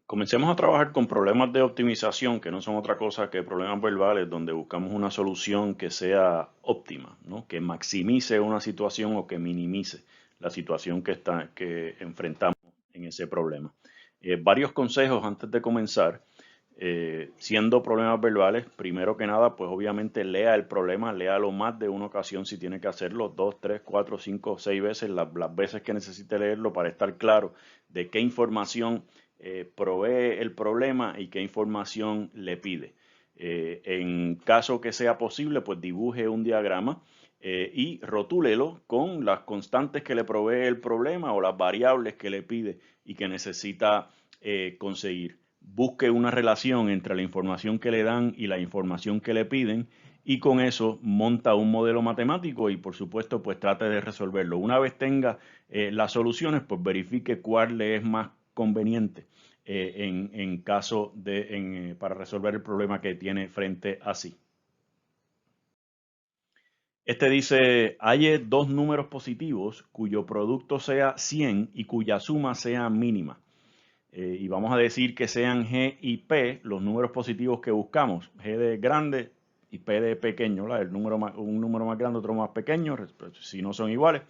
Comencemos a trabajar con problemas de optimización, que no son otra cosa que problemas verbales, donde buscamos una solución que sea óptima, ¿no? Que maximice una situación o que minimice la situación que enfrentamos en ese problema. Varios consejos antes de comenzar. Siendo problemas verbales, primero que nada, pues obviamente lea el problema, léalo más de una ocasión si tiene que hacerlo, 2, 3, 4, 5, 6 veces, las veces que necesite leerlo para estar claro de qué información provee el problema y qué información le pide. En caso que sea posible, pues dibuje un diagrama y rotúlelo con las constantes que le provee el problema o las variables que le pide y que necesita conseguir. Busque una relación entre la información que le dan y la información que le piden y con eso monta un modelo matemático y por supuesto pues trate de resolverlo. Una vez tenga las soluciones, pues verifique cuál le es más conveniente en caso de para resolver el problema que tiene frente a sí. Este dice, halle dos números positivos cuyo producto sea 100 y cuya suma sea mínima. Y vamos a decir que sean G y P los números positivos que buscamos. G de grande y P de pequeño, ¿verdad? Un número más grande, otro más pequeño, si no son iguales.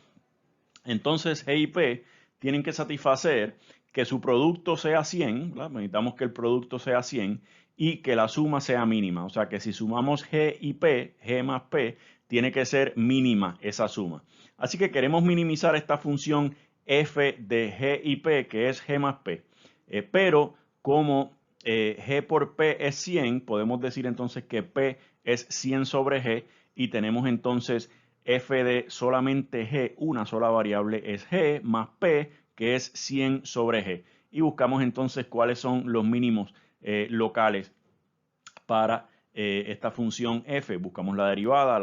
Entonces G y P tienen que satisfacer que su producto sea 100, ¿verdad? Necesitamos que el producto sea 100 y que la suma sea mínima. O sea que si sumamos G y P, G más P, tiene que ser mínima esa suma. Así que queremos minimizar esta función f de G y P, que es G más P. Pero como G por P es 100, podemos decir entonces que P es 100 sobre G y tenemos entonces f de solamente G, una sola variable es G más P, que es 100 sobre G. Y buscamos entonces cuáles son los mínimos locales para esta función f. Buscamos la derivada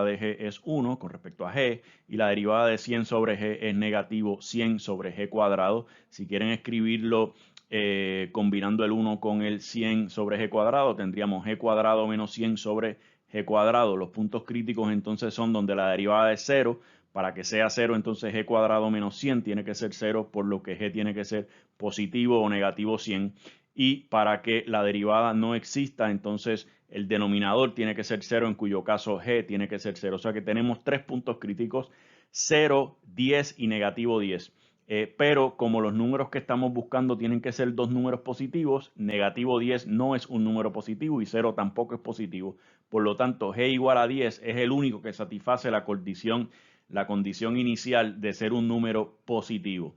de g es 1 con respecto a g y la derivada de 100 sobre g es negativo 100 sobre g cuadrado. Si quieren escribirlo combinando el 1 con el 100 sobre g cuadrado, tendríamos g cuadrado menos 100 sobre g cuadrado. Los puntos críticos entonces son donde la derivada es 0. Para que sea 0, entonces g cuadrado menos 100 tiene que ser 0, por lo que g tiene que ser positivo o negativo 100. Y para que la derivada no exista, entonces el denominador tiene que ser 0, en cuyo caso g tiene que ser 0. O sea que tenemos tres puntos críticos, 0, 10 y negativo 10. Pero como los números que estamos buscando tienen que ser dos números positivos, negativo 10 no es un número positivo y 0 tampoco es positivo. Por lo tanto, g igual a 10 es el único que satisface la condición inicial de ser un número positivo.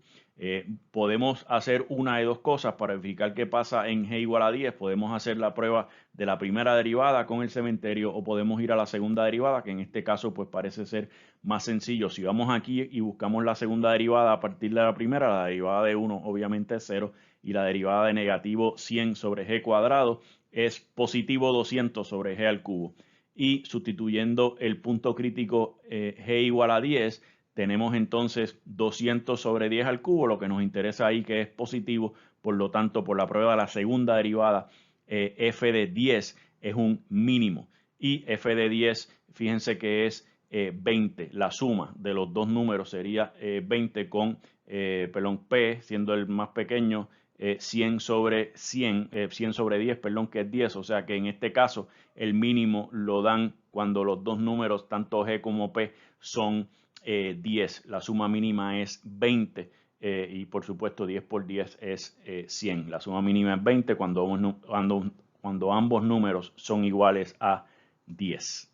Podemos hacer una de dos cosas para verificar qué pasa en g igual a 10. Podemos hacer la prueba de la primera derivada con el cementerio o podemos ir a la segunda derivada, que en este caso pues parece ser más sencillo. Si vamos aquí y buscamos la segunda derivada a partir de la primera, la derivada de 1 obviamente es 0 y la derivada de negativo 100 sobre g cuadrado es positivo 200 sobre g al cubo. Y sustituyendo el punto crítico g igual a 10, tenemos entonces 200 sobre 10 al cubo, lo que nos interesa ahí que es positivo, por lo tanto, por la prueba de la segunda derivada, f de 10 es un mínimo. Y f de 10, fíjense que es 20. La suma de los dos números sería 20 con, P, siendo el más pequeño, 100 sobre 100, 100 sobre 10, perdón, que es 10. O sea que en este caso el mínimo lo dan cuando los dos números, tanto G como P, son 10. La suma mínima es 20 y por supuesto 10 por 10 es 100. La suma mínima es 20 cuando ambos números son iguales a 10.